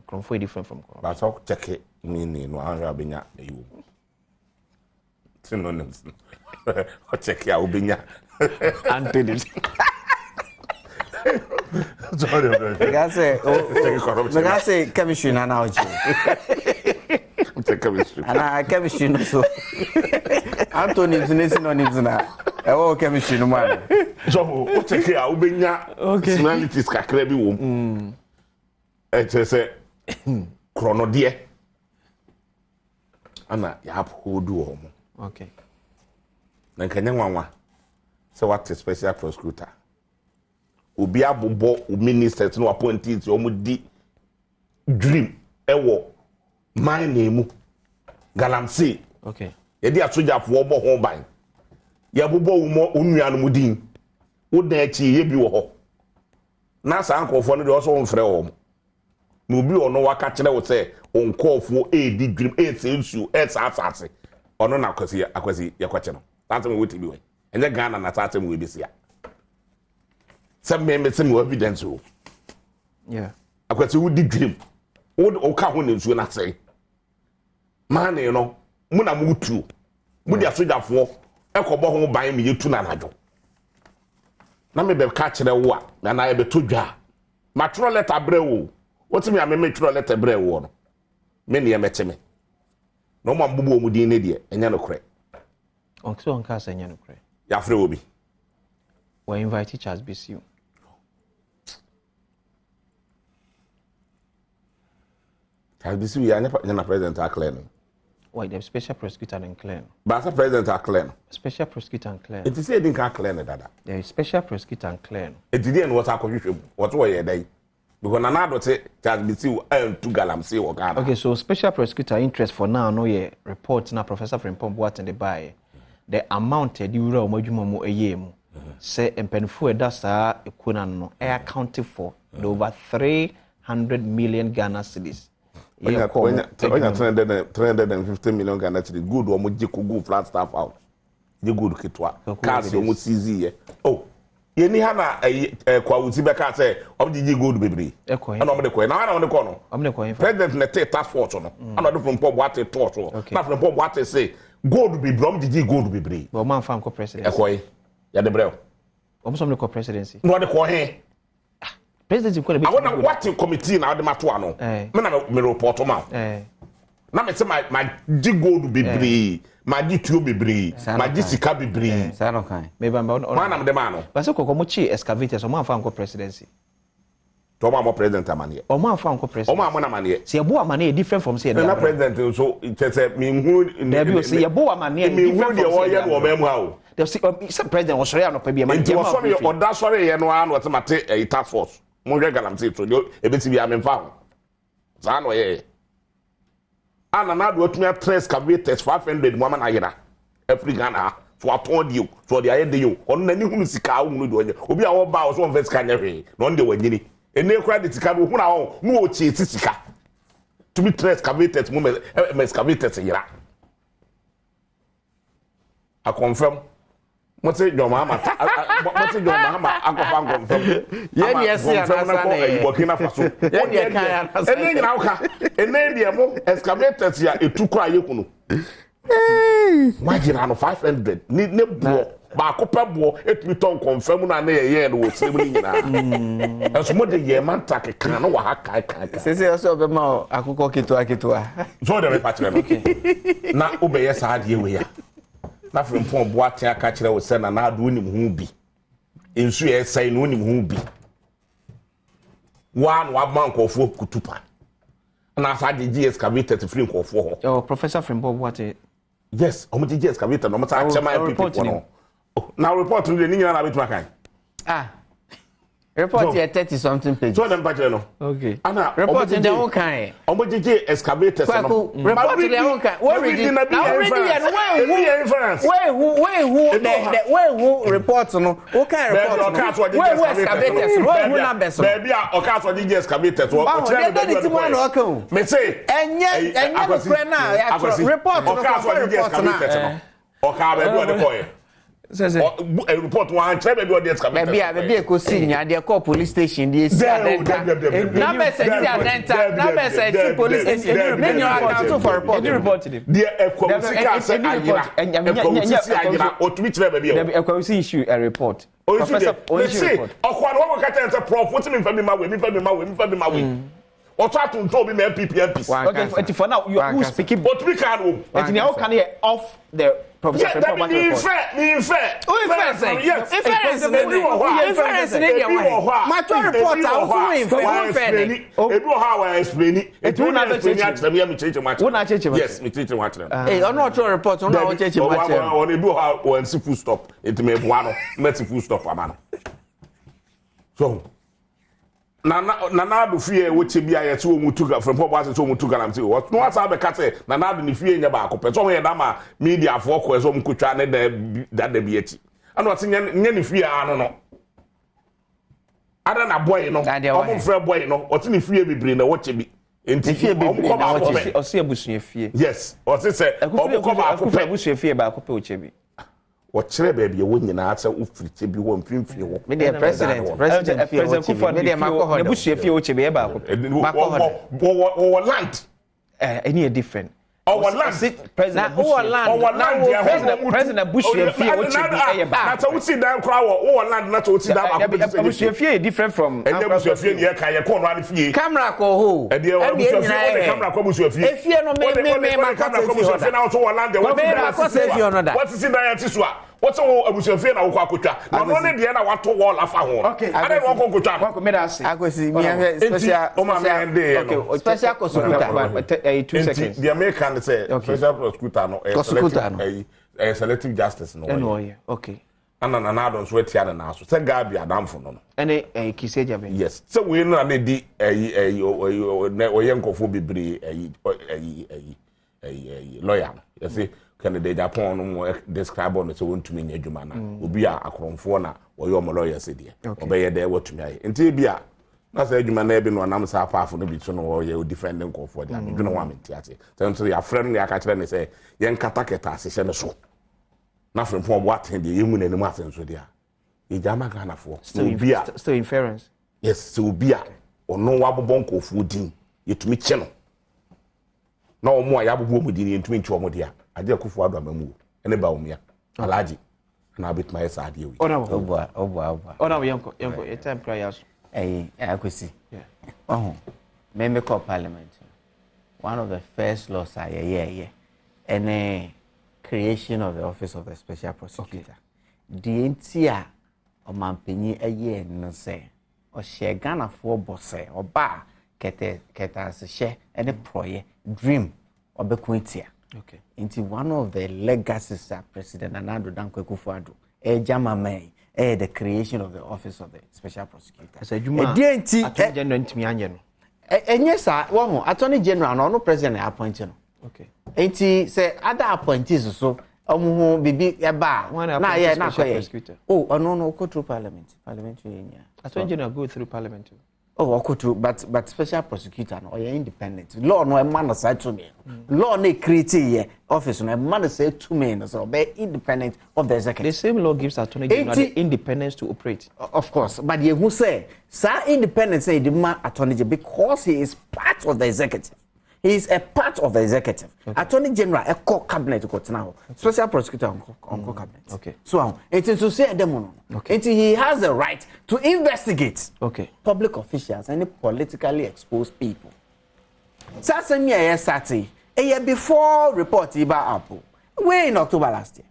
corrupt is different from corrupt. But so check it ni no anra benya eyu. Synonyms. O check ya obenya. Antonyms. Sorry, bro. I say chemistry na now. Chemistry. And chemistry no so. Antonyms and synonyms na. Chemistry no man. So o check ya obenya. Personalities kakra bi wo. Say chronodie. Ana ya uphold wo. Okay. Na kanya nwanwa. So what is special prosecutor? Obi abobo ministers no appointees o mu di dream ewo my name galamsey. Okay. Ye di asojafo obo ho ban. Ya bobo wo onua no mu din. Wo dan achi ye bi wo ho. Na sa ankofo no de o so mfre wo. Na obi ono waka kire wo se onkofo di dream se nsu asase. Ono na akwasi yakwache no. That's me woti bi we. Enye Ghana na tata me we bi sia. Some me some evidence o. Yeah. Akwati wo di dream. Wo ka ho nsu na say. Man you know, mu na mu tu. Mu di asojafo ekobo ho ban me yetu na najo. Na me be ka kire wo a na na be to dwa. Ma tro letter bre wo. What me me tro letter bre wo no. Me ne me cheme. No ma mbubu mu din ne de enya no kre. Onso on ka enya no kre. Ya fre obi. We invite teachers BCU. BCU ya na president Aklen. Why the special prosecutor and clear. But as president Aklen. Special prosecutor and clear. It is say didn't Aklen dada. The special prosecutor and clear. It didn't what akọhwehwem. What were ye dey? Because Nana say Charles BCU and to galamsey or Ghana. Okay, so special prosecutor interest for now no ye report na Professor Frimpong Boateng the buy. The amount the euro omodwuma mu eye mu. Say empenfo eda saa ekuna no accounted for over 300 million Ghana cedis. Yeah, 350 million Ghana cedis. Good omo jiko good flat staff out. Ye good kitwa. Cars omo CZ ye. Oh. Ye ni ha na kwa wuti be ka say obji good bebre. Ana omo de ko. Na ana omo de ko no. Omo de ko. President na take task force no. Ana do from Boateng torch no. Na from Boateng say gold be brom di gold bebre. But man fan ko president. Ekoy. Ya de breo. Omo some ko presidency. No de ko he. Presidency ko be. I want what committee na de mato ano. Me na me report ma. Na me say my di gold bebre. Ma di tuo bebre. Ma di sika bebre. Say no kan. Me ba man am de man no. Ba se ko mo chi excavators o man fan ko presidency. To ma mo president amane. O man fan ko president. O ma mo na amane. Se yebo amane different from say na president so it say me hu na bi o se yebo amane different from say no mem ha o. They say president was sorry no pa bi man. Nti wo sorry o da sorry ye no an what mate task force. Mo hwe galamsey to e beti bi amemfa ho. Za no ye. Ana na do atumi atres cavities 500 mo ama na yera. Every Ghana so aton dio so de ayede yo. Ono na ni hunu sika wo hunu do onye. Obi a wo ba wo so on sika nya hwe. No nde wanyini. Ene kura de sika do hunu a wo no o chi sika. To be tres cavities mo me cavities yera. I confirm. Mo say your mama What's it going Mahama? Akofan confirm. Yes, Burkina Faso. And then now, and then the among excavators here, it took cry you. Why did I 500? Need no blow. Bakopa bo etumi ton confirm na ye no wosebri nyina enso mo de ye man take kan no wa ha kai sese also be ma akoko keto so de me patre no na obeye sa de we ya na from pon bo atia ka kire wo se na ado nim hu bi ensu ye sai no nim hu bi wa man kofo kutupa na sa de GS excavator to free kofo ho oh Professor Frimbo what yes omo GS excavator no mo ta chema people no. Now report to the Nina Rabbit Macan. Report here 30 something pages. So them budget no. Okay. Anna report in their own kind. Omoji excavators no. Report in their own kind. Where we did now where who report no. What kind report? Where excavators? Where who numbers? Baby oka so DJ excavators. Me say enya friend na report no. Oka so DJ excavators no. Oka baby on the boy. A report one try baby the excavator. Baby e ko see nya de call police station dey see adenta. Number say adenta, number say police station. Then your account for report. You report to them. The ekwusika say ayira. Ekwusika ayira o to be try baby. The ekwusi issue a report. Professor report. Okwa no we ka say prof what me fami ma we. Or try to be my MPs. Okay, for now you are speaking but we can and now can hear off the Professor Frimbo report. Fair. Yes. Inference my report I how I explain it. It will not change. Yes, me teach much. Hey, I'm not your report on how change much. On do how when full stop. It may one full stop man. So Nana do fear which be I to mutuga from what was to mutuga and what no what's be cat Nana ni fear nya ba ko pe so na media for ko so mkutwa ne that the be ati and what nya ni fear no ada na boy no omo frɛ boy no what ni fear bebre na watch bi enti fear bebre na watch o se abusua fie yes o se se omo ko ba ko pe abusua fie ba ko pe o chebi wɔkyerɛ baabi ɛwɔ nyinaa sɛ wofirikyɛ bi wɔ mfimfini wɔ me the president Kufa me the makoho na busua fie wo chebe ba ko wɔ land any different our land president president busua fie wo chebe ba na so we see that crowd wɔ land na so we see that busua fie different from busua fie ne ka ye ko no ani fie camera ko ho e de busua fie camera ko busua fie efie no me ma camera ko busua fie na so wɔ land what is in that tisu a what's all abusefie na wokɔ akotwa na no ne de na wato wall afa ho okay ade no wokɔ akotwa wako me da se akosi me special prosecutor 2 seconds the American say special prosecutor no selective justice no okay ana na Adom so atia na so say Gabi Adamfo no ene kiseja be yes so we no na di oyenkofo bebre lawyer you see Canada Japan no describe on so won tumi nya adwuma na obi a akoromfo na wo yo lawyer se de obeye de watumi aye enti bia na say adwuma na ebi no nam sa paafo no bi so no wo ye defending komfo de adwuma no wa mentiate so ya friend no ya ka kire ne say ye nkataketa asehye ne so na friend fo bo aten de ye mu nanim asenso de a e jama kana fo obi a still inference yes so obi a ono wa bobon komfo din yetumi kye no na omo a ya bobo mu din yetumi nchi omo de a aje akufo Adom amu ene ba omia alaji na bit my side you obwa ona yanko e time cry yaso akosi me call parliament one of the first laws and creation of the office of the special prosecutor the entia omampenyi eye no say o she Ghana for boss oba keta se she ene proye dream obekuetia. Okay. Into one of the legacies that President Nana Akufo-Addo, Jamamay, the creation of the office of the special prosecutor. As a Juma, Attorney General Ntimianyen. And yes, sir, well, Attorney General, no president appointed. Okay. And he said other appointees so. Bibi eba na yeah na prosecutor. Oh, no, go through parliament. Parliamentary. Attorney General go through parliament. Oh, but special prosecutor no, or independent. Law no man aside to me. Law no create office no man say to me so be independent of the executive. The same law gives attorney general the independence to operate. Of course, but you who say sir independence say the man attorney because he is part of the executive. He is a part of the executive. Okay. Attorney General, a core cabinet got now. Special prosecutor on core cabinet. Okay. So it is to say them. Okay. Until he has the right to investigate. Okay. Public officials and politically exposed people. So same year started a year before report about Apple. Way in October last year.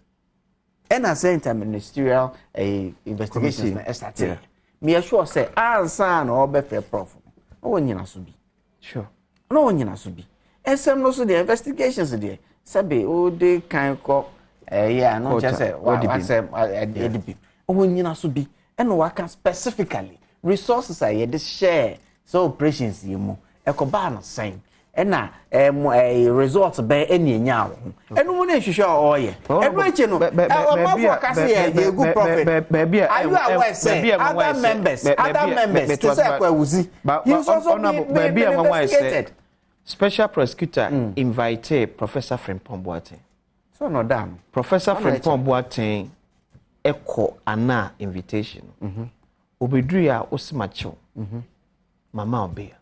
And I sent a ministerial investigation started. Yeah. Me assure say answer or be fair prof. Oh, you know so be. Sure. No one you so be. And some also the investigations there. Sabe, oh, they can call, yeah, not just say, what I said, EDB. Oh, when you so be. And what can specifically resources are here, this share, so operations, you know, a cobana sign. And now, a result by any now. And one is sure, oh, yeah. And what you know, a good profit. Baby, I will say, other members, to say, where was he? He was also baby, investigated. Special prosecutor invited Professor Frimpong Boateng. So no damn. Professor Frimpong Boateng echo ana invitation. Obedria osimacho. Mama obey.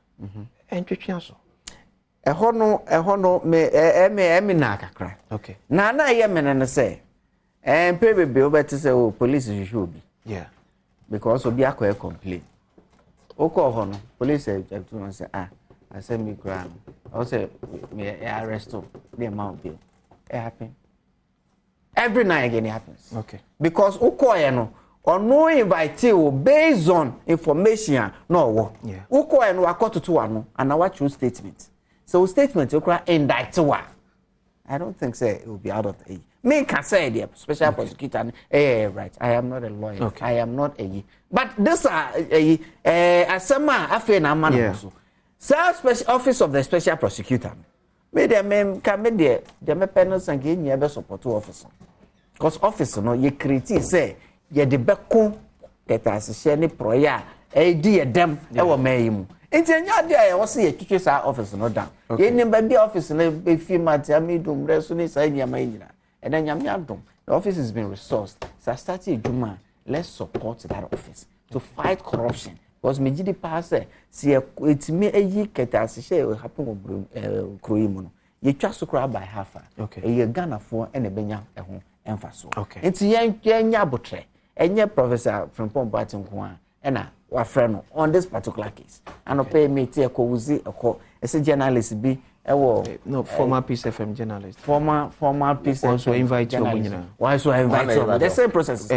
Entwetwe so. Eho no me na kakra. Okay. Na ye me na say. Pay be obeti say o police should be. Yeah. Because obi akọ complain. Oko ho no police say I said me grand. I say me arrest the amount bill. It happen. Every night again it happens. Okay. Because ukoye no or no invite you based on information no. Yeah. Ukoye no akọ to ano and I watch your statement. So statement you cry indict wa. I don't think say it will be out of the me can say the special prosecutor right. I am not a lawyer. Okay. I am not a but this asema afi na man also. Special office of the special prosecutor. Me dem can me the me penals and give me support officer. Because officer no ye create say ye de beko that as share ni proya di dem e wo mayimu. Enti anya dia ye wo se ye twitwe sa officer no down. Ye nim ba bi officer na be fi matia me dum reso ni sa nyama nyina. And then nyame adom. The office has been resourced. So started Juma, let's support that office to fight corruption. Because me gidi pass see it me a ye ketase share happen kroimu no ye twa so kra by half okay ye Ghana for and benya ho emfaso okay enti yen nya botre enye professor Frimpong Boateng ko a na wa friend no on this particular case and pay me tie ko wuzi ko ese journalist bi no former Peace FM journalist former Peace also invite you why so invite you the same process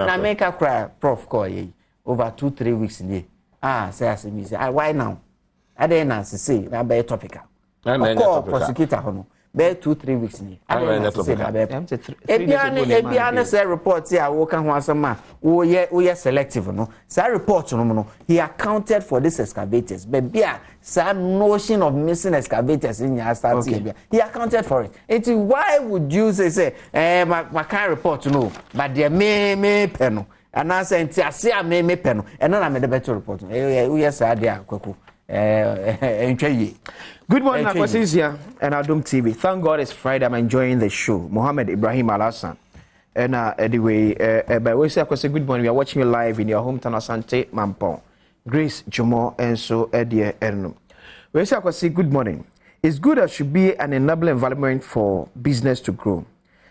na make a cry prof call ye over 2-3 weeks in say me say why now I dey na say na be topical call prosecutor hono be 2-3 weeks in Ebiane say report here wo kan ho asema wo ye selective no say report no he accounted for these excavators but bia some notion of missing excavators in your start here he accounted for it. It's why would you say my kind report no but there me peno and I say I me peno and then I made a better report yes I dey kwaku Good morning, Akwasi's here and Adom TV. Thank God it's Friday. I'm enjoying the show. Mohammed Ibrahim Alassan. And anyway, by way say Akwasi, good morning. We are watching you live in your hometown, Asante Mampong. Grace Jomo and so Eddie Ernum. We say Akwasi, good morning. It's good that should be an enabling environment for business to grow,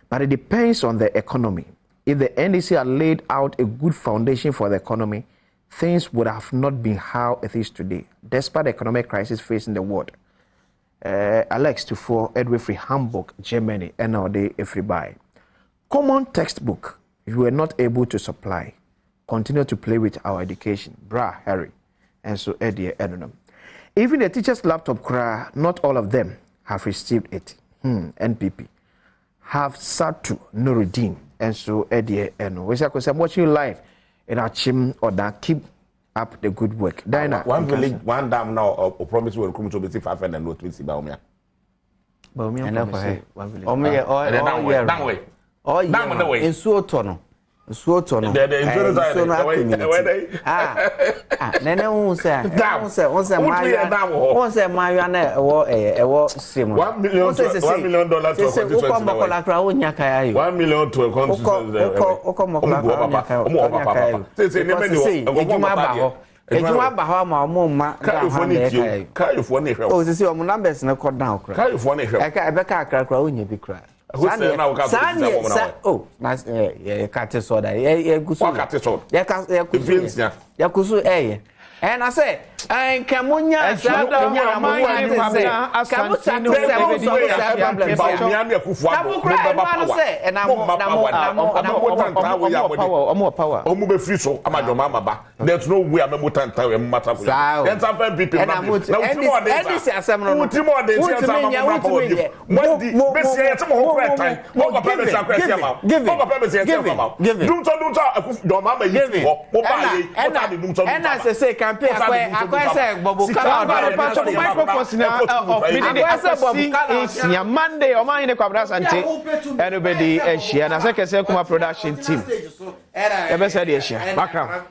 but it depends on the economy. If the NDC had laid out a good foundation for the economy, things would have not been how it is today, despite the economic crisis facing the world. Alex Tufo, Edwin Hamburg, Germany, and now they buy. Common textbook you were not able to supply. Continue to play with our education. Bra, Harry. And so Eddie Adom. Even the teacher's laptop cry, not all of them have received it. NPP. Have Satu Nuruddin. And so Eddie Adom. We say, because I'm watching you live in our chim or that keep up the good work. Dina, one village, one dam now, or promise will come to be 500 and no 20 Baumia. Baumia, one village. Oh, yeah, that way. Oh, yeah, in Suotono. Suoto no. So no community. Nene won say Mario na ewo sim. $1 million to $1 million to a Ejuma ba ho ma omo ma Kayofo ne hwe. O sisi omo numbers na cut down kra. Kayofo ne hwe. Eka akra onya bi kra. Oh, na kate soda. Gusu. Kate soda. Ya kusu and I say, Kamunya, there's no way I'm a mutant. I say Bobo Kala microphone of Monday or mine in the everybody and she and I say Kuma production team. Ever said yes, background.